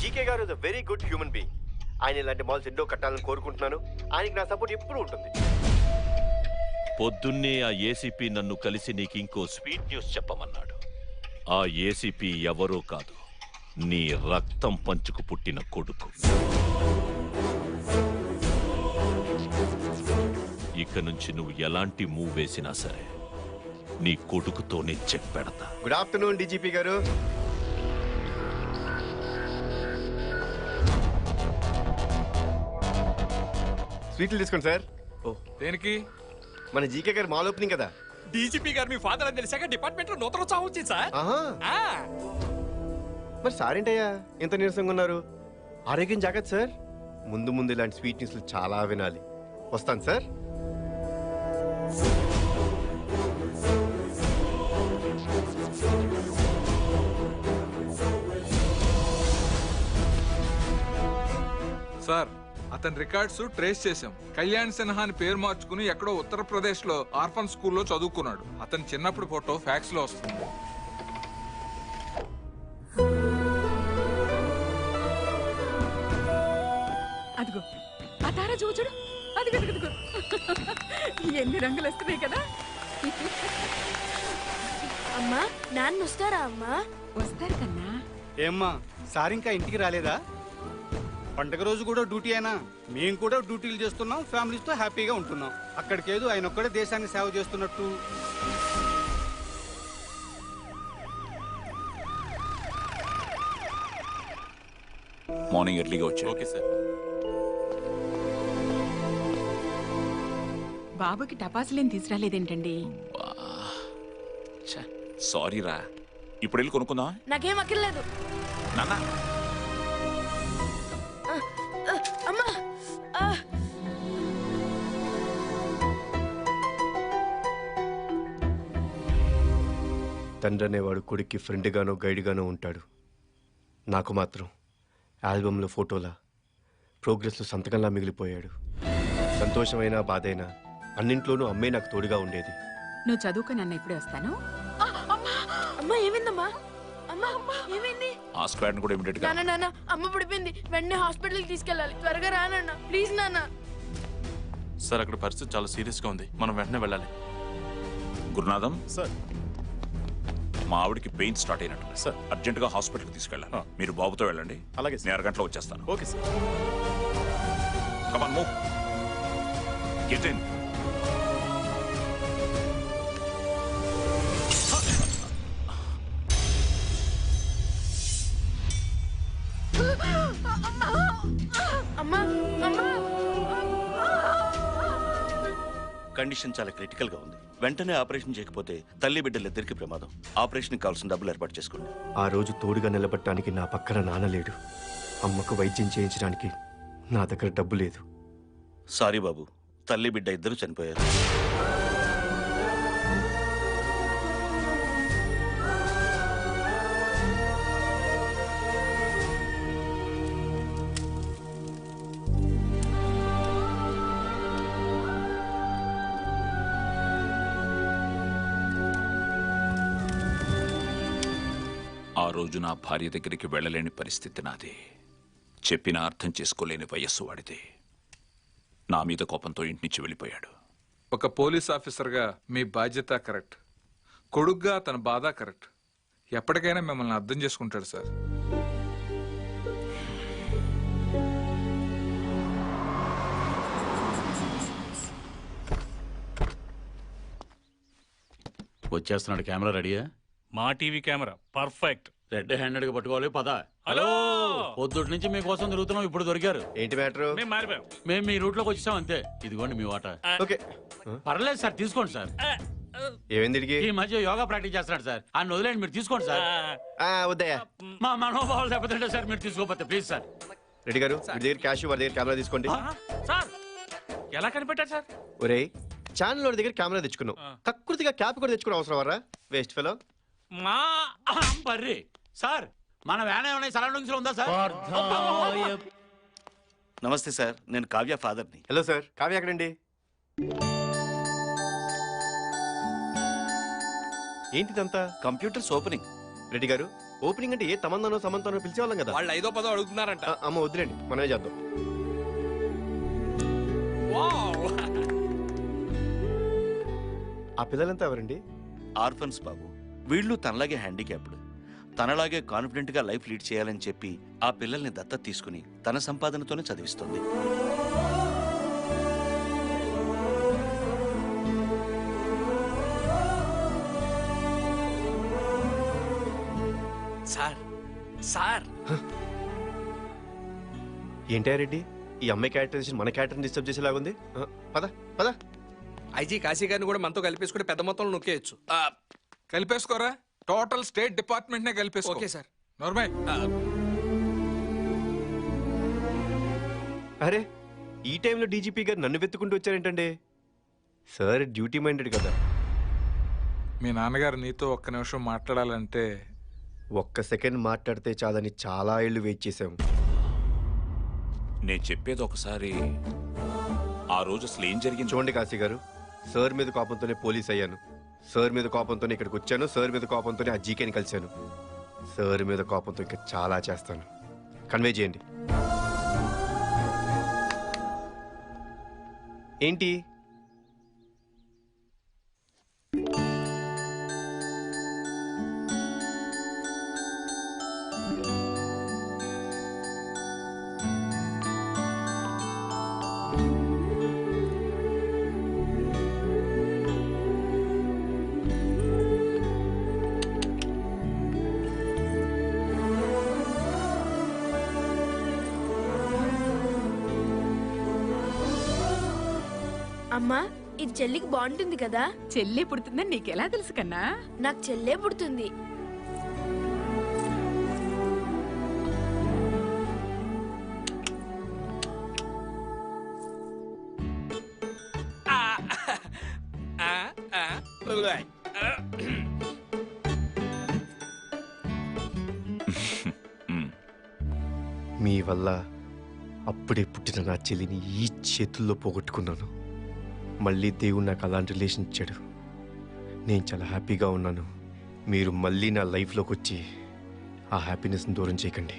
GK గారు is a very good human being. ఆయన ఇలాంటి మాల్స్ ఎన్నో కట్టాలని కోరుకుంటున్నాను. ఆయనకి నా సపోర్ట్ ఎప్పుడూ ఉంటుంది. పొద్దున్నే ఆ ఏసీపీ నన్ను కలిసి నీకు ఇంకో స్వీట్ న్యూస్ చెప్పమన్నాడు. ఆ ఏసీపీ ఎవరో కాదు, నీ రక్తం పంచుకు పుట్టిన కొడుకు. ఇక నుంచి నువ్వు ఎలాంటి మూవ్ వేసినా సరే నీ కొడుకుతోనే చెక్ పెడతా. గుడ్ ఆఫ్టర్నూన్ డీజీపీ గారు. స్వీట్లు తీసుకోండి సార్. ఓ దేనికి? మన జీకే గారు మాల్ ఓపెనింగ్ కదా. డీజీపీ గారు మీ ఫాదర్ అని తెలిసాక డిపార్ట్మెంట్ లో నూతన ఉత్సాహం వచ్చింది సార్. మరి సార్ ఏంటయ్యా ఎంత నీరసంగా ఉన్నారు? ఆరోగ్యం జాగ్రత్త సార్. ముందు ముందు ఇలాంటి స్వీట్ న్యూస్లు చాలా వినాలి. వస్తాను సార్. సార్ అతని రికార్డ్స్ ట్రేస్ చేశాం. కళ్యాణ్ సిన్హా అని పేరు మార్చుకుని ఎక్కడో ఉత్తరప్రదేశ్ లో ఆర్ఫన్ స్కూల్లో చదువుకున్నాడు. అతని చిన్నప్పుడు ఫోటో ఫ్యాక్స్ లో వస్తుంది. అదిగో ఆ తార చూచుడు. అది కదుగుదుగో ఎన్ని రంగులు వస్తున్నాయి కదా. అమ్మా నాన్న వస్తారా? అమ్మా వస్తారు కన్నా. ఏమ్మా సార్ ఇంకా ఇంటికి రాలేదా? పండగ రోజు కూడా డ్యూటీ అయినా మేము కూడా డ్యూటీలు చేస్తున్నాం, ఫ్యామిలీస్తో హ్యాపీగా ఉంటున్నాం. అక్కడికేదో ఆయన ఒక్కడే దేశానికి సేవ చేస్తున్నట్టు. మార్నింగ్ ఎర్లీగా వచ్చా. Okay sir. బాబుకి టపాసులేం తీసుకురాలేదేంటండి? సారీ రా, ఇప్పుడు వెళ్ళి కొనుక్కుందా? నాకేం అక్కర్లేదు నాన్న. అమ్మా. తండ్రి అనేవాడు కొడుక్కి ఫ్రెండ్గానో గైడ్గానో ఉంటాడు. నాకు మాత్రం ఆల్బంలో ఫోటోలా, ప్రోగ్రెస్లో సంతకంలా మిగిలిపోయాడు. సంతోషమైనా బాధైనా అన్నింట్లోనూ అమ్మే నాకు తోడుగా ఉండేది. నువ్వు చదువుకో నాన్న, ఇప్పుడే వస్తాను. అమ్మా ఏమైందమ్మా? అమ్మా ఏమైంది? ఆ స్క్వాడ్ కూడా ఇమిడియట్ గా. నాన్న అమ్మ పడిపోయింది, వెంటనే హాస్పిటల్కి తీసుకెళ్ళాలి. త్వరగా రా నాన్న, ప్లీజ్ నాన్న. సార్ అక్కడ పరిస్థితి చాలా సీరియస్ గా ఉంది, మనం వెంటనే వెళ్ళాలి. గురునాథం సార్, మా ఆవిడికి పెయిన్ స్టార్ట్ అయినట్టు సార్. అర్జెంట్ గా హాస్పిటల్కి తీసుకెళ్ళాలి. మీరు బాబుతో వెళ్ళండి. అలాగే నేను అరగంటలో వచ్చేస్తాను. Okay sir. Come on, move. Get in. అమ్మా అమ్మా. కండిషన్ చాలా క్రిటికల్ గా ఉంది. వెంటనే ఆపరేషన్ చేయకపోతే తల్లి బిడ్డలిద్దరికి ప్రమాదం. ఆపరేషన్ కావాల్సిన డబ్బులు ఏర్పాటు చేసుకోండి. ఆ రోజు తోడుగా నిలబడటానికి నా పక్కన నాన్న లేడు. అమ్మకు వైద్యం చేయించడానికి నా దగ్గర డబ్బు లేదు. సారీ బాబు, తల్లి బిడ్డ ఇద్దరు చనిపోయారు. ఆ రోజు నా భార్య దగ్గరికి వెళ్ళలేని పరిస్థితి నాది. చెప్పినా అర్థం చేసుకోలేని వయస్సు వాడిది. నా మీద కోపంతో ఇంటి నుంచి వెళ్ళిపోయాడు. ఒక పోలీస్ ఆఫీసర్గా మీ బాధ్యత కరెక్ట్, కొడుగ్గా తన బాధ కరెక్ట్. ఎప్పటికైనా మిమ్మల్ని అర్థం చేసుకుంటాడు సార్. వచ్చేస్తున్నాడు. కెమెరా రెడీయా? మా TV camera perfect. Red handed గా పట్టుకోవాలి. పద. హలో, పొద్దుటి నుంచి మీకోసం తిరుగుతున్నాం, ఇప్పుడు దొరికారు. ఏంటి మ్యాటర్? మేము మారిపోయాం. మేము మీ రూట్ లోకి వచ్చేసాం అంతే. ఇదిగోండి మీ వాట. ఓకే, పర్లేదు సార్, తీసుకోండి సార్. ఏమైంది? ఈ మధ్య యోగా ప్రాక్టీస్ చేస్తున్నాడు సార్, ఆయన వదిలేండి, మీరు తీసుకోండి సార్. వద్దయ్యా, మా మనోభావాలు దెబ్బతింటే సార్, మీరు తీసుకోకపోతే ప్లీజ్ సార్. రెడ్డి గారు, మీ దగ్గర క్యాష్, వాడి దగ్గర కెమెరా తీసుకోండి. సార్ ఎలా కనిపెట్టారు సార్? ఒరే, ఛానల్ వాడి దగ్గర కెమెరా తెచ్చుకున్నావు, కకృతిగా క్యాప్ కూడా తెచ్చుకున్నావు. అవసరం వరా? Waste fellow. మా బర్రీ సార్, మన వ్యాన్ ఏమైనా సరౌండింగ్స్ లో ఉందా సార్? నమస్తే సార్, నేను కావ్య ఫాదర్ని. హలో సార్, కావ్య ఎక్కడండి? ఏంటిదంతా? Computers opening. రెడ్డి గారు, ఓపెనింగ్ అంటే ఏ తమందనో సమంతనో పిలిచేవాళ్ళం కదా. వాళ్ళు 5వ 10వ అడుగుతున్నారంట. అమ్మ వద్దులేండి, మనమే చేద్దాం. ఆ పిల్లలంతా ఎవరండి? ఆర్ఫన్స్ బాబు. వీళ్ళు తనలాగే హ్యాండిక్యాప్డ్, తనలాగే కాన్ఫిడెంట్ గా లైఫ్ లీడ్ చేయాలని చెప్పి ఆ పిల్లల్ని దత్తత తీసుకుని తన సంపాదనతోనే చదివిస్తుంది. సార్ సార్ ఏంటి రెడ్డి, ఈ అమ్మాయి క్యారెక్టరైజేషన్ మన క్యారెక్టర్ని డిస్టర్బ్ చేసేలాగుంది. పద పద. ఐజీ కాశీ గారిని కూడా మనతో కలిపేసుకుంటే పెద్ద మొత్తంలో నొక్కేయచ్చు. కలిపేసుకోరా, టోటల్ స్టేట్ డిపార్ట్మెంట్ నే కలిపేసుకో. Okay sir. నోర్మై. అరే, ఈ టైంలో డీజీపీ గారు నన్ను వెతుకుంటూ వచ్చారేంటండి? సార్ డ్యూటీ మైండెడ్ కదా. మీ నాన్నగారు నీతో ఒక్క నిమిషం మాట్లాడాలంటే. ఒక్క సెకండ్ మాట్లాడితే చాలని చాలా ఏళ్ళు వెయిట్ చేశాం. నేను చెప్పేది ఒకసారి, ఆ రోజు అసలు ఏం జరిగింది చూడండి కాశీ గారు, సార్ మీద కోపంతోనే పోలీస్ అయ్యాను, సార్ మీద కోపంతోనే ఇక్కడికి వచ్చాను, సార్ మీద కోపంతోనే ఆ జీకేని కలిశాను. సార్ మీద కోపంతో ఇంకా చాలా చేస్తాను. కన్వే చేయండి. ఏంటి? అమ్మా, ఇది చెల్లికి బాగుంటుంది కదా? చెల్లె పుడుతుందని నీకెలా తెలుసు కన్నా? నాకు చెల్లె పుడుతుంది. మీ వల్ల అప్పుడే పుట్టిన నా చెల్లిని ఈ చేతుల్లో పోగొట్టుకున్నాను. మళ్ళీ దేవుడు నాకు అలాంటి రిలేషన్ ఇచ్చాడు. నేను చాలా హ్యాపీగా ఉన్నాను. మీరు మళ్ళీ నా లైఫ్లోకి వచ్చి ఆ హ్యాపీనెస్ని దూరం చేయకండి.